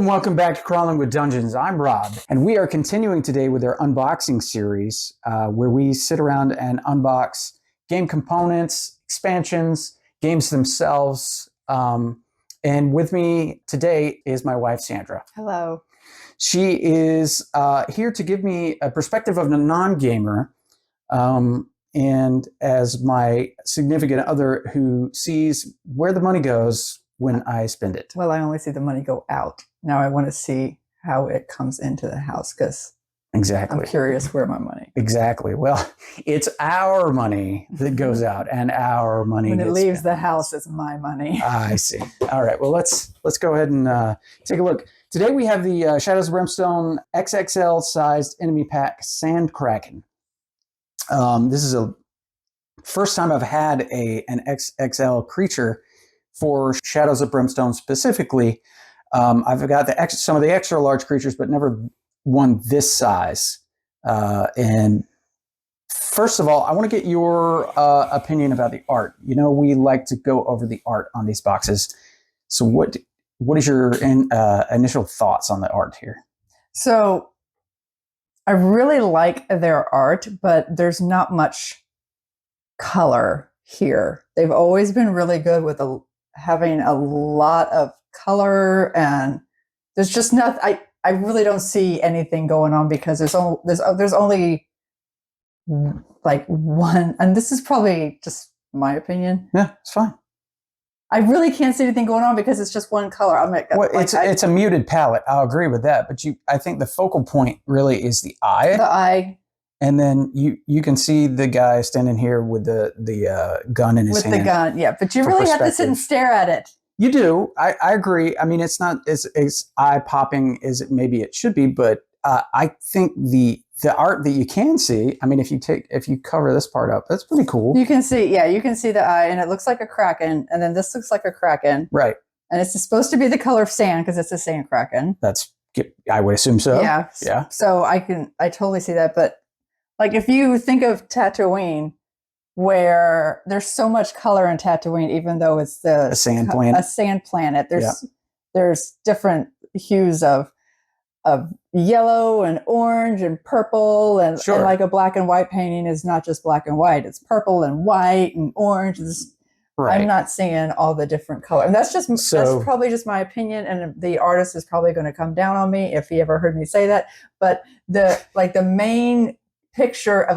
welcome back to Crawling with Dungeons. I'm Rob, and we are continuing today with our unboxing series where we sit around and unbox game components, expansions, games themselves. And with me today is my wife, Sandra. Hello. She is here to give me a perspective of a non-gamer and as my significant other who sees where the money goes when I spend it. Well, I only see the money go out. Now I want to see how it comes into the house because Exactly. I'm curious where my money. Exactly. Well, it's our money that goes out, and our money when it leaves spent. the house, it's my money. I see. All right. Well, let's go ahead and take a look. Today we have the Shadows of Brimstone XXL sized enemy pack Sand Kraken. This is a first time I've had an XXL creature for Shadows of Brimstone specifically. I've got some of the extra large creatures, but never one this size. And first of all, I want to get your opinion about the art. You know, we like to go over the art on these boxes. So what is your initial thoughts on the art here? So I really like their art, but there's not much color here. They've always been really good with having a lot of color, and there's just nothing. I really don't see anything going on because there's only like one, and this is probably just my opinion. Yeah, it's fine. I really can't see anything going on because it's just one color. It's a muted palette. I'll agree with that, but I think the focal point really is the eye. The eye. And then you can see the guy standing here with the gun in his hand. With the gun, yeah. But you really have to sit and stare at it. You do. I agree. I mean, it's not as eye-popping as maybe it should be, but I think the art that you can see, I mean, if you cover this part up, that's pretty cool. You can see the eye, and it looks like a Kraken, and then this looks like a Kraken. Right. And it's supposed to be the color of sand because it's a sand Kraken. I would assume so. Yeah. Yeah. So I totally see that, but like if you think of Tatooine, where there's so much color in Tatooine, even though it's a sand planet. There's different hues of yellow and orange and purple, and like a black and white painting is not just black and white; it's purple and white and orange. Right. I'm not seeing all the different colors, and that's probably just my opinion. And the artist is probably going to come down on me if he ever heard me say that. But the main picture of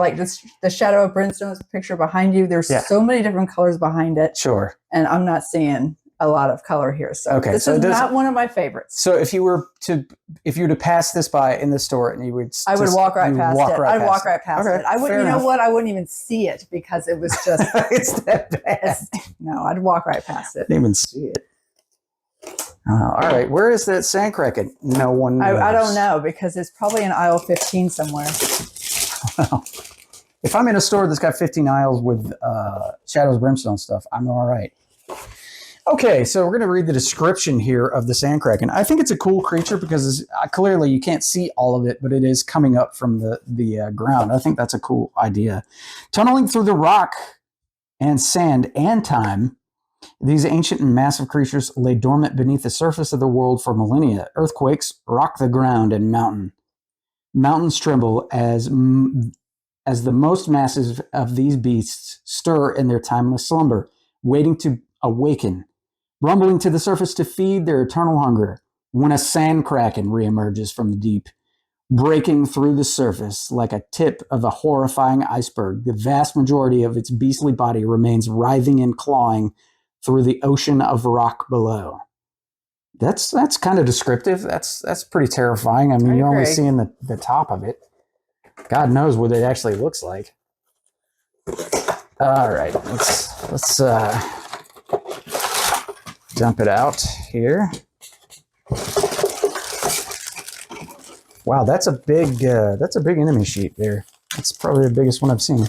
the Shadow of Brimstone's picture behind you, there's so many different colors behind it. Sure. And I'm not seeing a lot of color here. So this is not one of my favorites. So if you were to pass this by in the store and I would walk right past it. I'd walk right past it. I wouldn't, you know what? I wouldn't even see it because it was just it's that bad. No, I'd walk right past it. Didn't even see it. All right, where is that Sand Kraken? No one knows. I don't know because it's probably in aisle 15 somewhere. Well, if I'm in a store that's got 15 aisles with Shadows of Brimstone stuff, I'm all right. Okay, so we're going to read the description here of the Sand Kraken. I think it's a cool creature because clearly you can't see all of it, but it is coming up from the ground. I think that's a cool idea. Tunneling through the rock and sand and time, these ancient and massive creatures lay dormant beneath the surface of the world for millennia. Earthquakes rock the ground and mountains tremble as the most massive of these beasts stir in their timeless slumber, waiting to awaken, rumbling to the surface to feed their eternal hunger, when a Sand Kraken reemerges from the deep, breaking through the surface like a tip of a horrifying iceberg. The vast majority of its beastly body remains writhing and clawing through the ocean of rock below. That's kind of descriptive. That's pretty terrifying. I mean, you're only seeing the top of it. God knows what it actually looks like. All right, let's dump it out here. Wow, that's a big enemy sheet there. That's probably the biggest one I've seen.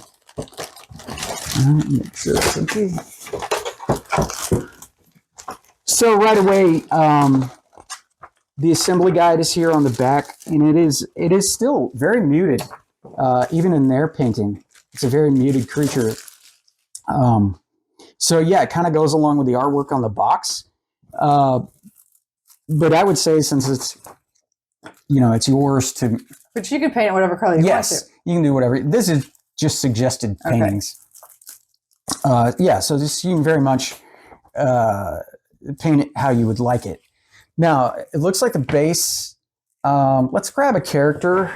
So right away, the assembly guide is here on the back, and it is still very muted, even in their painting. It's a very muted creature. So yeah, it kind of goes along with the artwork on the box. But I would say since it's, it's yours to. But you can paint it whatever color you want to. Yes, you can do whatever. This is just suggested paintings. Okay. So this you can very much paint it how you would like it. Now, it looks like the base, let's grab a character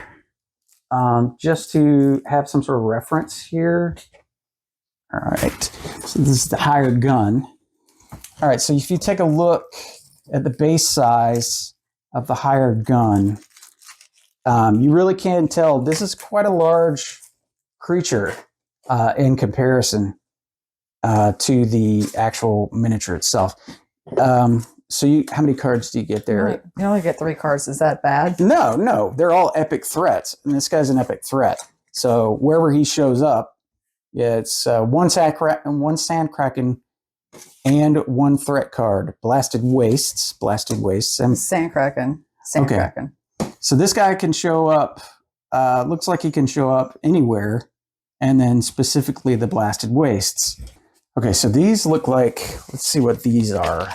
just to have some sort of reference here. All right, so this is the hired gun. All right, so if you take a look at the base size of the hired gun, you really can tell this is quite a large creature in comparison to the actual miniature itself. So how many cards do you get there? You only get 3 cards. Is that bad? No. They're all epic threats. And this guy's an epic threat. So wherever he shows up, it's one sand kraken and 1 threat card. Blasted wastes. Sand kraken. Kraken. So this guy can show up, looks like he can show up anywhere. And then specifically the blasted wastes. Okay, so these look like, let's see what these are.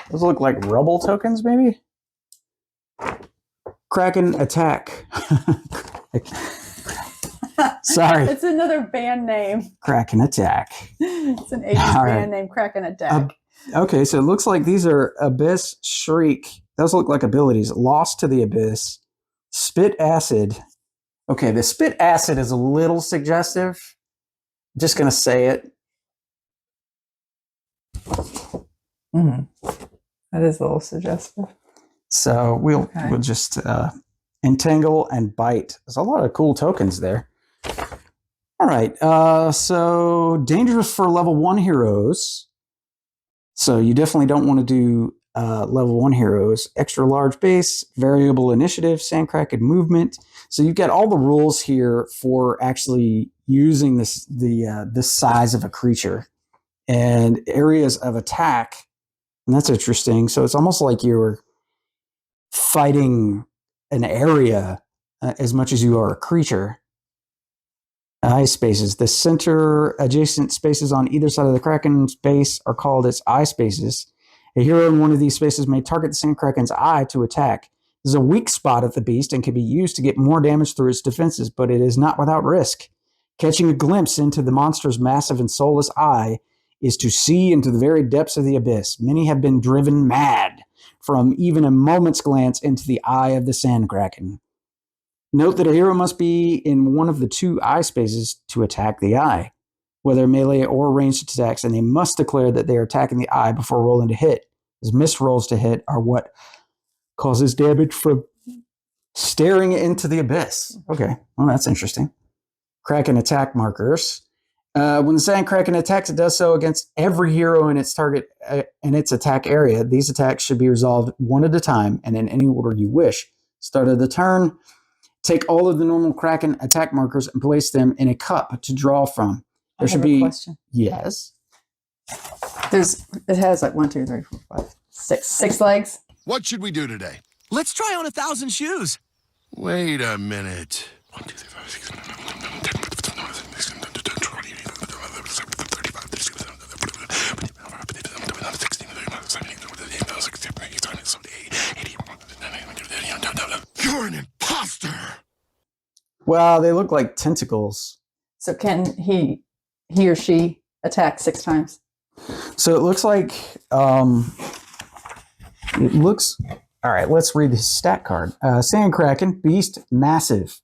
Those look like rubble tokens, maybe? Kraken attack. Sorry. It's another band name. Kraken attack. It's an 80s band name, Kraken attack. Okay, so it looks like these are Abyss, Shriek. Those look like abilities. Lost to the Abyss. Spit Acid. Okay, the Spit Acid is a little suggestive. Just going to say it. That is a little suggestive. So we'll just entangle and bite. There's a lot of cool tokens there. All right. So dangerous for level 1 heroes. So you definitely don't want to do level 1 heroes. Extra large base, variable initiative, sand kraken movement. So you've got all the rules here for actually using this size of a creature and areas of attack. And that's interesting. So it's almost like you're fighting an area as much as you are a creature. Eye spaces. The center adjacent spaces on either side of the Kraken's base are called its eye spaces. A hero in one of these spaces may target the Sand Kraken's eye to attack. This is a weak spot of the beast and can be used to get more damage through its defenses, but it is not without risk. Catching a glimpse into the monster's massive and soulless eye is to see into the very depths of the abyss. Many have been driven mad from even a moment's glance into the eye of the Sand Kraken. Note that a hero must be in one of the 2 eye spaces to attack the eye, whether melee or ranged attacks, and they must declare that they are attacking the eye before rolling to hit, as missed rolls to hit are what causes damage from staring into the abyss. Okay, well, that's interesting. Kraken attack markers. When the Sand Kraken attacks, it does so against every hero in its target in its attack area. These attacks should be resolved one at a time and in any order you wish. Start of the turn, take all of the normal Kraken attack markers and place them in a cup to draw from. There should be a question. Yes. It has like 1, 2, 3, 4, 5, 6 legs. What should we do today? Let's try on 1,000 shoes. Wait a minute. 1, 2, 3, 4, 6, 7, 8, 9, 10, You're an imposter. Well, they look like tentacles. So can he or she attack 6 times? So it looks like all right, let's read his stat card. Sand Kraken, beast, massive.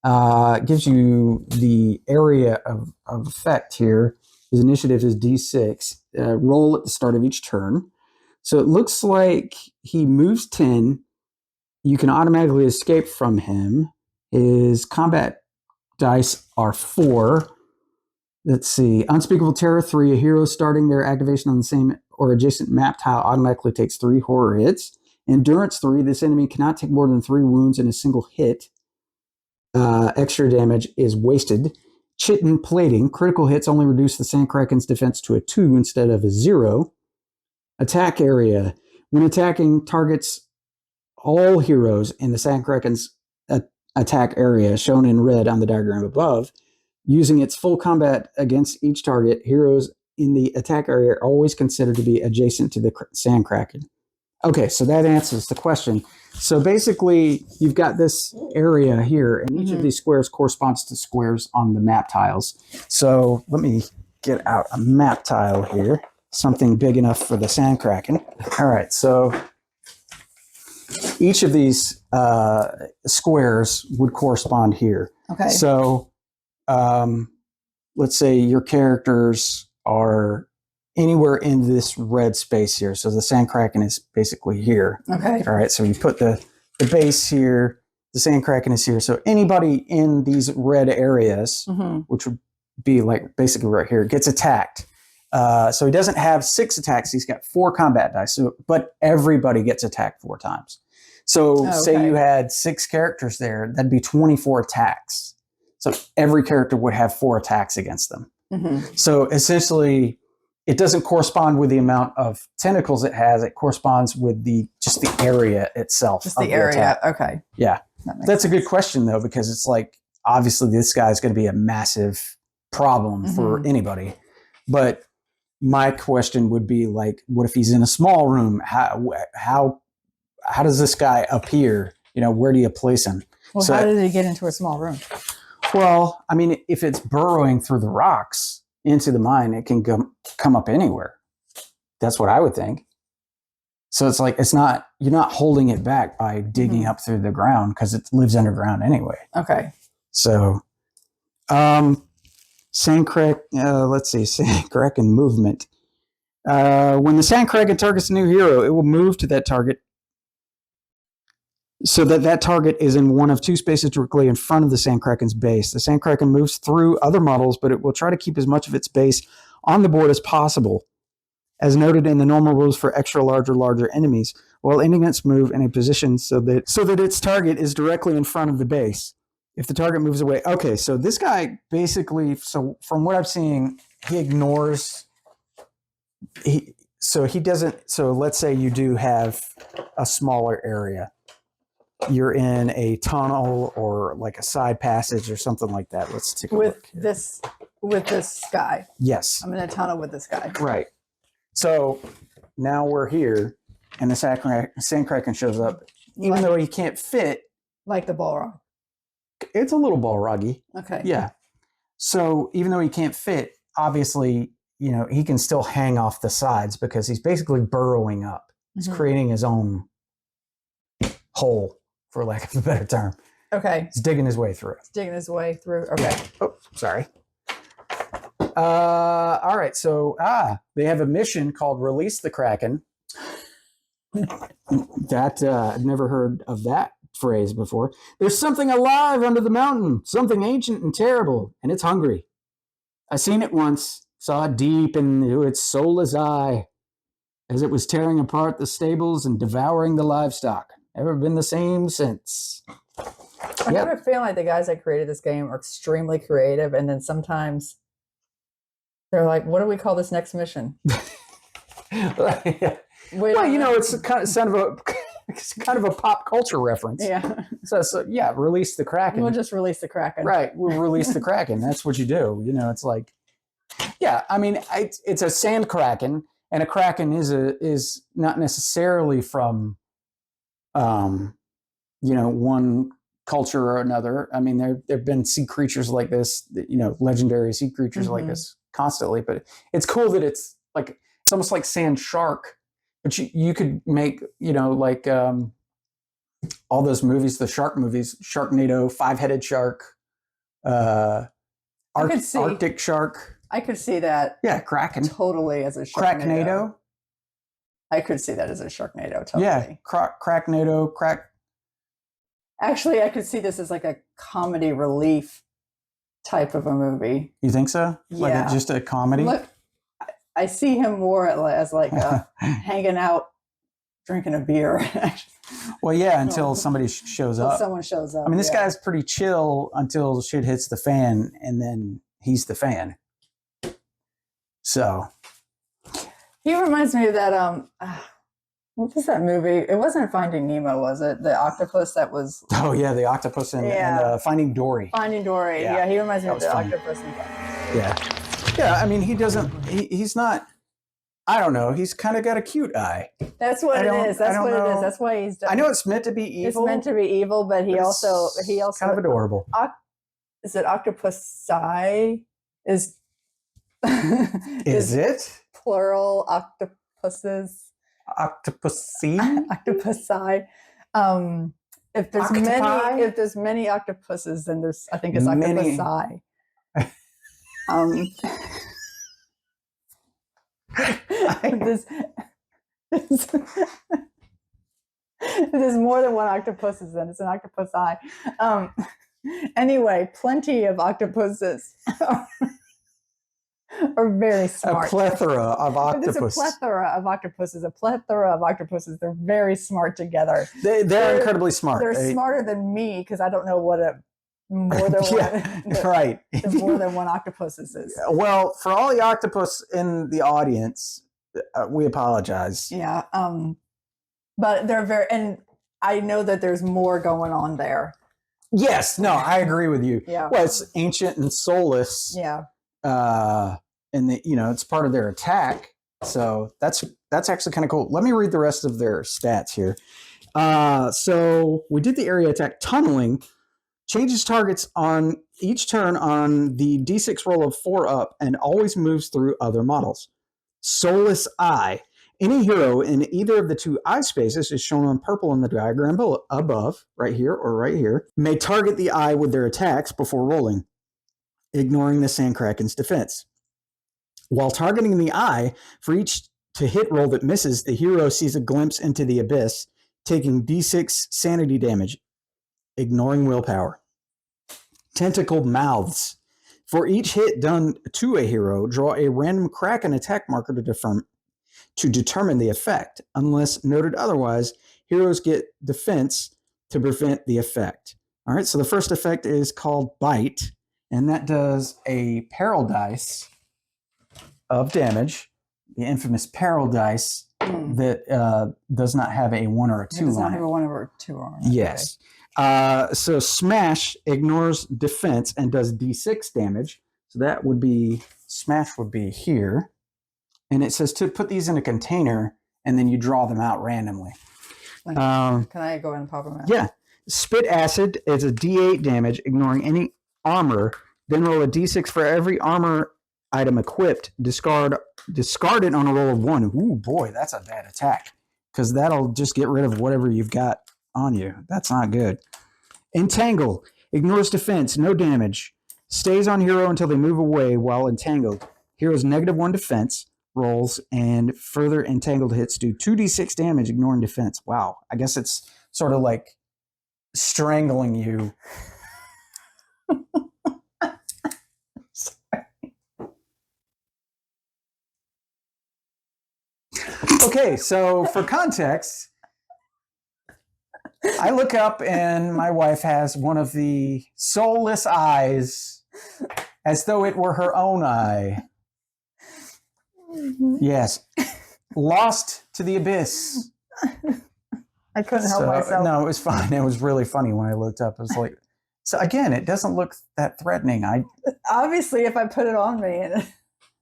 Gives you the area of effect here. His initiative is D6. Roll at the start of each turn. So it looks like he moves 10. You can automatically escape from him. His combat dice are 4. Let's see. Unspeakable Terror 3. A hero starting their activation on the same or adjacent map tile automatically takes 3 horror hits. Endurance 3. This enemy cannot take more than 3 wounds in a single hit. Extra damage is wasted. Chitin Plating. Critical hits only reduce the Sand Kraken's defense to a 2 instead of a 0. Attack area. When attacking, targets all heroes in the Sand Kraken's attack area, shown in red on the diagram above. Using its full combat against each target, heroes in the attack area are always considered to be adjacent to the Sand Kraken. Okay, so that answers the question. So basically, you've got this area here, and each of these squares corresponds to squares on the map tiles. So let me get out a map tile here, something big enough for the sand kraken. All right, so each of these squares would correspond here. Okay. So let's say your characters are anywhere in this red space here. So the sand kraken is basically here. Okay. All right. So you put the base here, the sand kraken is here. So anybody in these red areas, which would be like basically right here, gets attacked. So he doesn't have 6 attacks. He's got 4 combat dice. So, but everybody gets attacked 4 times. So say you had 6 characters there, that'd be 24 attacks. So every character would have 4 attacks against them. So essentially, it doesn't correspond with the amount of tentacles it has. It corresponds with just the area itself. Just the area. Okay. Yeah. That's a good question, though, because it's like, obviously, this guy is going to be a massive problem for anybody. But my question would be like, what if he's in a small room? How does this guy appear? You know, where do you place him? Well, how did he get into a small room? Well, I mean, if it's burrowing through the rocks into the mine, it can come up anywhere. That's what I would think. So it's like, you're not holding it back by digging up through the ground because it lives underground anyway. Okay. So, sand kraken movement. When the sand kraken targets a new hero, it will move to that target so that target is in one of 2 spaces directly in front of the sand kraken's base. The sand kraken moves through other models, but it will try to keep as much of its base on the board as possible, as noted in the normal rules for extra large or larger enemies, while ending its move in a position so that its target is directly in front of the base. If the target moves away, okay. So this guy basically, so from what I'm seeing, he ignores. So let's say you do have a smaller area. You're in a tunnel or like a side passage or something like that. Let's take a look here. With this guy. Yes. I'm in a tunnel with this guy. Right. So now we're here, and the sand kraken shows up, even though he can't fit. Like the Balrog. It's a little Balroggy. Okay. Yeah. So even though he can't fit, obviously, you know, he can still hang off the sides because he's basically burrowing up. He's creating his own hole, for lack of a better term. Okay. He's digging his way through. Okay. Oh, sorry. All right. So, they have a mission called Release the Kraken. I've never heard of that phrase before. There's something alive under the mountain, something ancient and terrible, and it's hungry. I seen it once, saw it deep into its soulless eye as it was tearing apart the stables and devouring the livestock. Never been the same since. I have a feeling like the guys that created this game are extremely creative, and then sometimes they're like, what do we call this next mission? Well, you know, it's kind of a pop culture reference. Yeah. So yeah, release the Kraken. We'll just release the Kraken. Right. We'll release the Kraken. That's what you do. You know, it's like, yeah, I mean, it's a sand kraken, and a kraken is not necessarily from, you know, one culture or another. I mean, there've been sea creatures like this, you know, legendary sea creatures like this constantly. But it's cool that it's almost like sand shark. But you could make, you know, like all those movies, the shark movies, Sharknado, 5-headed shark, Arctic shark. I could see that. Yeah, Kraken. Totally as a Sharknado. Cracknado. I could see that as a Sharknado. Totally. Yeah, Cracknado. Actually, I could see this as like a comedy relief type of a movie. You think so? Yeah. Like just a comedy? Look, I see him more as like hanging out, drinking a beer. Well, yeah, until somebody shows up. Someone shows up. I mean, this guy's pretty chill until shit hits the fan, and then he's the fan. So. He reminds me of that, what was that movie? It wasn't Finding Nemo, was it? The octopus that was... Oh, yeah, the octopus and Finding Dory. Finding Dory, yeah, he reminds me of the octopus. Yeah. Yeah, I mean, he's not... I don't know. He's kind of got a cute eye. That's what it is. That's what it is. That's why he's. I know it's meant to be evil. It's meant to be evil, but he also kind of adorable. Is it Octopus? Is it plural octopuses? Octopussy? Octopusi. If there's many octopuses, then I think it's octopusi. There's more than one octopuses, then it's an octopusi. Anyway, plenty of octopuses are very smart. A plethora of octopuses. There's a plethora of octopuses. They're very smart together. They're incredibly smart. They're smarter than me because I don't know what more than one octopus is. Well, for all the octopus in the audience, we apologize. Yeah. But they're and I know that there's more going on there. Yes. No, I agree with you. Yeah. Well, it's ancient and soulless. Yeah. And it's part of their attack. So that's actually kind of cool. Let me read the rest of their stats here. So we did the area attack. Tunneling changes targets on each turn on the D6 roll of 4 up and always moves through other models. Soulless Eye. Any hero in either of the 2 eye spaces is shown on purple in the diagram above, right here or right here, may target the eye with their attacks before rolling, ignoring the Sandkraken's defense. While targeting the eye, for each to hit roll that misses, the hero sees a glimpse into the abyss, taking D6 sanity damage, ignoring willpower. Tentacled Mouths. For each hit done to a hero, draw a random Kraken attack marker to determine the effect. Unless noted otherwise, heroes get defense to prevent the effect. All right, so the first effect is called Bite, and that does a peril dice of damage, the infamous peril dice that does not have a 1 or a 2 on it. It does not have a 1 or a 2 on it. Yes. So Smash ignores defense and does D6 damage. So that would be, Smash would be here. And it says to put these in a container and then you draw them out randomly. Can I go ahead and pop them out? Yeah. Spit Acid is a D8 damage, ignoring any armor. Then roll a D6 for every armor item equipped. Discard it on a roll of 1. Ooh, boy, that's a bad attack. Because that'll just get rid of whatever you've got on you. That's not good. Entangle. Ignores defense. No damage. Stays on hero until they move away while entangled. Hero's -1 defense rolls and further entangled hits do 2d6 damage, ignoring defense. Wow. I guess it's sort of like strangling you. Okay, so for context, I look up and my wife has one of the soulless eyes as though it were her own eye. Yes. Lost to the abyss. I couldn't help myself. No, it was fine. It was really funny when I looked up. It was like, so again, it doesn't look that threatening. Obviously, if I put it on me.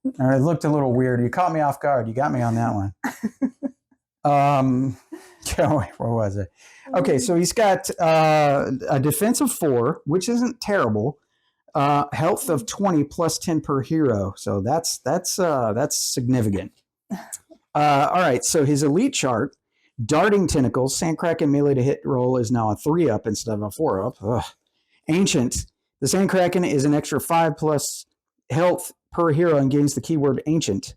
It looked a little weird. You caught me off guard. You got me on that one. Where was it? Okay, so he's got a defense of 4, which isn't terrible. Health of 20 plus 10 per hero. So that's significant. All right, so his elite chart, Darting Tentacles, Sandkraken melee to hit roll is now a 3 up instead of a 4 up. Ugh. Ancient, the Sandkraken is an extra 5 plus health per hero and gains the keyword Ancient.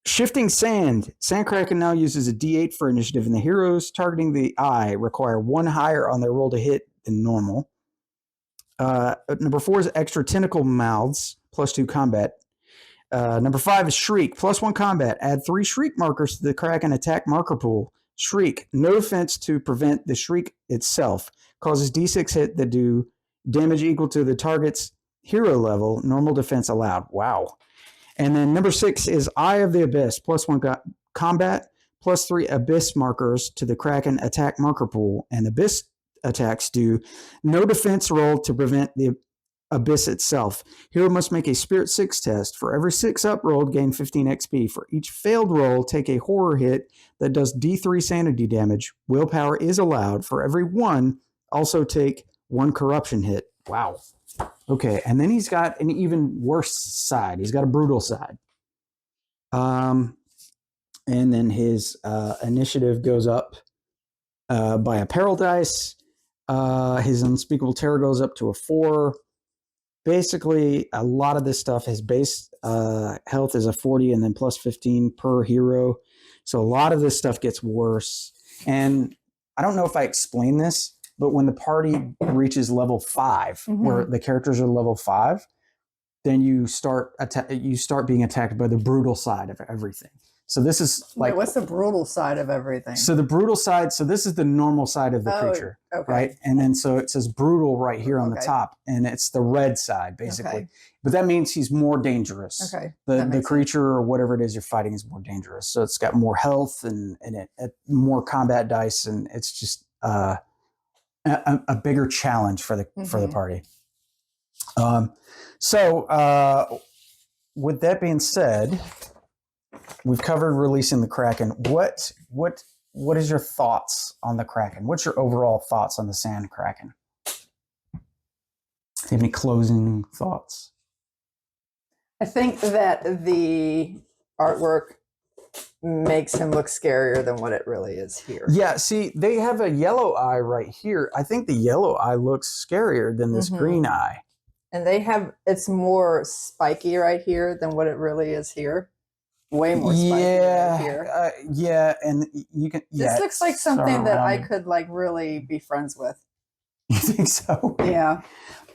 Shifting Sand, Sandkraken now uses a D8 for initiative, and the heroes targeting the eye require 1 higher on their roll to hit than normal. Number 4 is Extra Tentacle Mouths, plus 2 combat. Number 5 is Shriek, plus 1 combat. Add 3 Shriek markers to the Kraken attack marker pool. Shriek, no defense to prevent the Shriek itself. Causes D6 hit that do damage equal to the target's hero level. Normal defense allowed. Wow. And then number 6 is Eye of the Abyss, plus 1 combat, plus 3 Abyss markers to the Kraken attack marker pool. And Abyss attacks do no defense roll to prevent the abyss itself. Hero must make a Spirit 6 test. For every 6 up rolled, gain 15 XP. For each failed roll, take a horror hit that does D3 sanity damage. Willpower is allowed. For every 1, also take 1 corruption hit. Wow. Okay, and then he's got an even worse side. He's got a brutal side. And then his initiative goes up by a peril dice. His unspeakable terror goes up to a 4. Basically, a lot of this stuff, his base health is a 40 and then plus 15 per hero. So a lot of this stuff gets worse. And I don't know if I explained this, but when the party reaches level 5, where the characters are level 5, then you start being attacked by the brutal side of everything. So this is like... Wait, what's the brutal side of everything? So the brutal side, so this is the normal side of the creature, right? And then so it says brutal right here on the top, and it's the red side, basically. Okay. But that means he's more dangerous. Okay. The creature or whatever it is you're fighting is more dangerous. So it's got more health and more combat dice, and it's just a bigger challenge for the party. So with that being said, we've covered releasing the Kraken. What is your thoughts on the Kraken? What's your overall thoughts on the Sand Kraken? Do you have any closing thoughts? I think that the artwork makes him look scarier than what it really is here. Yeah, see, they have a yellow eye right here. I think the yellow eye looks scarier than this green eye. And it's more spiky right here than what it really is here. Way more spiky right here. Yeah, and you can... This looks like something that I could like really be friends with. You think so? Yeah.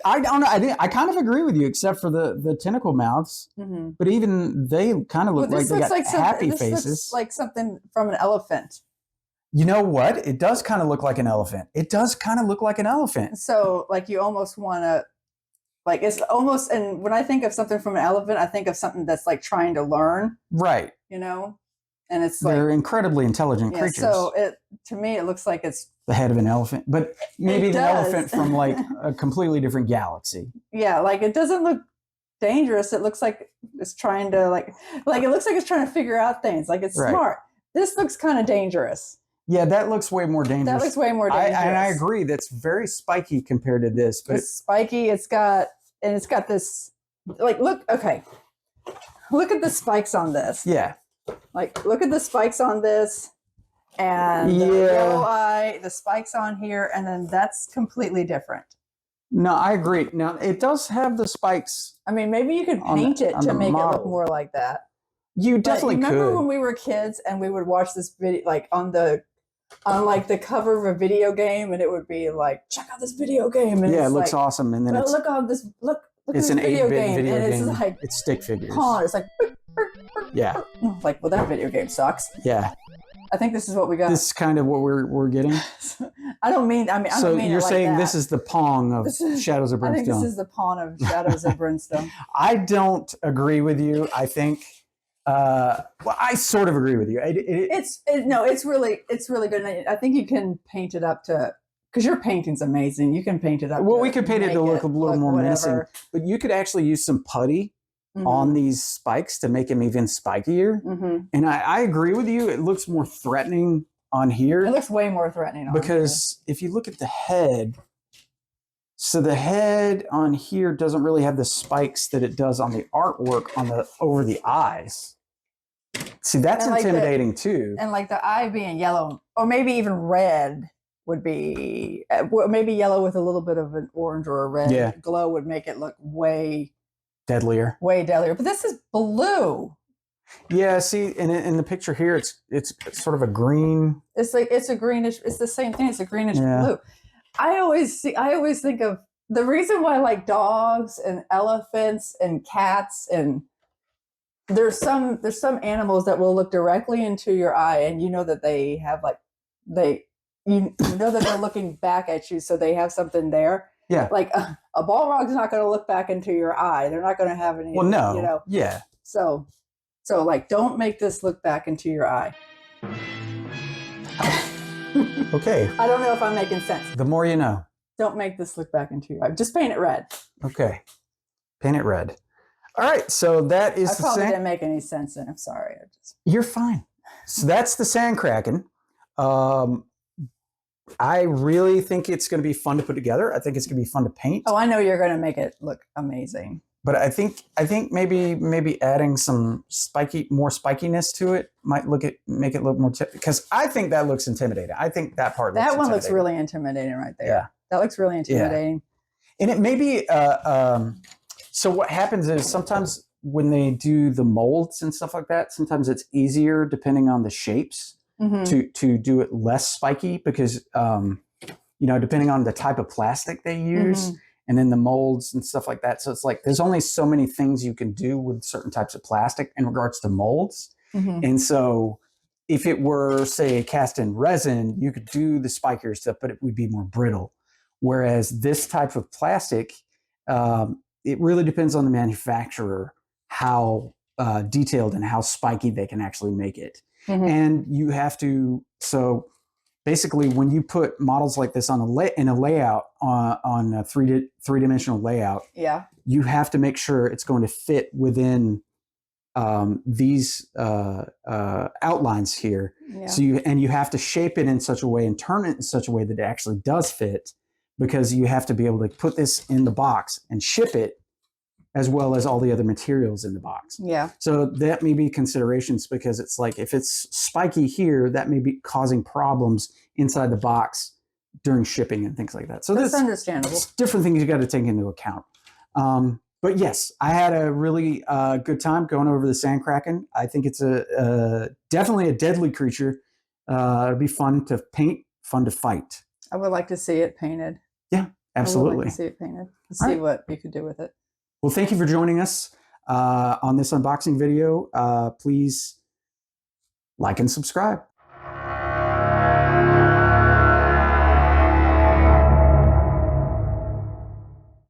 I don't know. I kind of agree with you, except for the tentacle mouths. But even they kind of look like they got happy faces. This looks like something from an elephant. You know what? It does kind of look like an elephant. So like you almost want to... Like it's almost, and when I think of something from an elephant, I think of something that's like trying to learn. Right. You know? And it's they're incredibly intelligent creatures. So to me, it looks like it's the head of an elephant, but maybe an elephant from like a completely different galaxy. Yeah, like it doesn't look dangerous. It looks like it's trying to like it looks like it's trying to figure out things. Like it's smart. This looks kind of dangerous. Yeah, that looks way more dangerous. That looks way more dangerous. And I agree. That's very spiky compared to this. But it's spiky. It's got this, like, look at the spikes on this. Yeah. Like, look at the spikes on this. And the yellow eye, the spikes on here. And then that's completely different. No, I agree. Now, it does have the spikes. I mean, maybe you could paint it to make it look more like that. You definitely could. Remember when we were kids and we would watch this video, like on the cover of a video game, and it would be like, check out this video game. And it looks awesome. And then look at this it's an 8-bit video game. And it's like it's stick figures. It's like yeah. Like, well, that video game sucks. Yeah. I think this is what we got. This is kind of what we're getting. I don't mean you're saying this is the Pong of Shadows of Brimstone. I think this is the Pawn of Shadows of Brimstone. I don't agree with you. I think I sort of agree with you. It's really good. And I think you can paint it up to, because your painting's amazing. You can paint it up. Well, we could paint it to look a little more menacing, but you could actually use some putty on these spikes to make them even spikier. And I agree with you. It looks more threatening on here. It looks way more threatening because if you look at the head, so the head on here doesn't really have the spikes that it does on the artwork over the eyes. See, that's intimidating too. And like the eye being yellow, or maybe even red would be, maybe yellow with a little bit of an orange or a red glow would make it look way deadlier. But this is blue. Yeah, see, in the picture here, it's sort of a green. It's a greenish. It's the same thing. It's a greenish blue. I always think of the reason why I like dogs and elephants and cats, and there's some animals that will look directly into your eye, and you know that they have you know that they're looking back at you, so they have something there. Yeah. Like a Balrog's not going to look back into your eye. They're not going to have any. Well, no. You know. Yeah. So like, don't make this look back into your eye. Okay. I don't know if I'm making sense. The more you know. Don't make this look back into your eye. Just paint it red. Okay. Paint it red. All right. So that is I probably didn't make any sense, and I'm sorry. You're fine. So that's the Sand Kraken. I really think it's going to be fun to put together. I think it's going to be fun to paint. Oh, I know you're going to make it look amazing. But I think maybe adding some more spikiness to it might make it look more because I think that looks intimidating. I think that part that one looks really intimidating right there. Yeah, that looks really intimidating. Yeah. And it may be. So what happens is sometimes when they do the molds and stuff like that, sometimes it's easier depending on the shapes to do it less spiky because depending on the type of plastic they use. And then the molds and stuff like that. So it's like there's only so many things you can do with certain types of plastic in regards to molds. And so if it were, say, cast in resin, you could do the spikier stuff, but it would be more brittle. Whereas this type of plastic, it really depends on the manufacturer how detailed and how spiky they can actually make it. And you have to, so basically, when you put models like this on in a layout on a three-dimensional layout, you have to make sure it's going to fit within these outlines here. So you have to shape it in such a way and turn it in such a way that it actually does fit, because you have to be able to put this in the box and ship it, as well as all the other materials in the box. So that may be considerations, because it's like if it's spiky here, that may be causing problems inside the box during shipping and things like that. So that's understandable. Different things you got to take into account. But yes, I had a really good time going over the Sand Kraken. I think it's definitely a deadly creature. It'll be fun to paint, fun to fight. I would like to see it painted. Yeah, absolutely. I would like to see it painted. See what you could do with it. Well, thank you for joining us on this unboxing video. Please like and subscribe.